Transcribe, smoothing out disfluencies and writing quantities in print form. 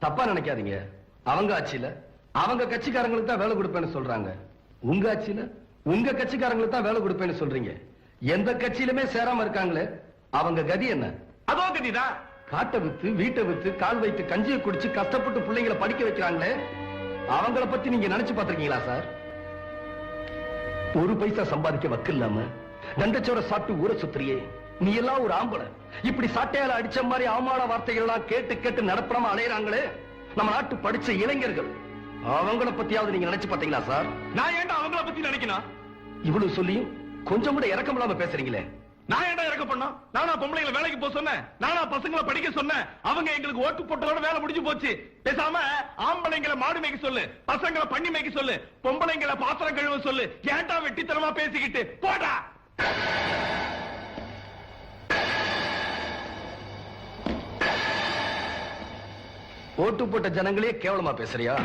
தப்பா நினைக்காதீங்க. அவங்க ஆட்சியில அவங்க கட்சிக்காரங்களுக்கு தான் வேலை கொடுப்பேன்னு சொல்றாங்க. உங்க ஆட்சியில உங்க கட்சிக்காரங்களுக்கு தான் வேலை கொடுப்பேன்னு சொல்றீங்க. எந்த கட்சியிலுமே சேராம இருக்காங்களே, அவங்க கதி என்ன? அதோ கதிதான். காட்டை வித்து வீட்டை வித்து கால் வைத்து கஞ்சியை குடிச்சு கஷ்டப்பட்டு பிள்ளைங்களை படிக்க வைக்கிறாங்களே, அவங்கள பத்தி நீங்க நினைச்சு பாத்திருக்கீங்களா சார்? ஒரு பைசா சம்பாதிக்க வக்கு இல்லாம தண்டச்சோட சாப்பிட்டு ஊரை சுத்துறியே, நீ எல்லாம் ஒரு ஆம்பளை. இப்படி சாட்டையால அடிச்ச மாதிரி அவமான வார்த்தைகள் எல்லாம் கேட்டு கேட்டு நடப்படாம அலையறாங்களே நம்ம நாட்டு படிச்ச இளைஞர்கள், அவங்கள பத்தியாவது நீங்க நினைச்சு பாத்தீங்களா சார்? நான் ஏன்டா அவங்கள பத்தி நினைக்கணும்? இவ்வளவு சொல்லியும் கொஞ்சம் கூட இறக்கம் இல்லாம பேசுறீங்களே. நான் ஏன்டா இறக்க பண்ணோம்? நானா பொம்பளைங்களை வேலைக்கு போக சொன்னேன்? நானா பசங்களை படிக்க சொன்னேன்? அவங்க எங்களுக்கு ஓட்டு போட்டதோட வேலை முடிஞ்சு போச்சு. பேசாம ஆம்பளைங்களை மாடு மேய்க்க சொல்லு, பசங்களை பண்ணி மேய்க்க சொல்லு, பொம்பளைங்களை பாத்திரம் கழுவ சொல்லு. ஏன்டா வெட்டித்தனமா பேசிக்கிட்டு போடா. ஓட்டு போட்ட ஜனங்களே கேவலமா பேசுறியா?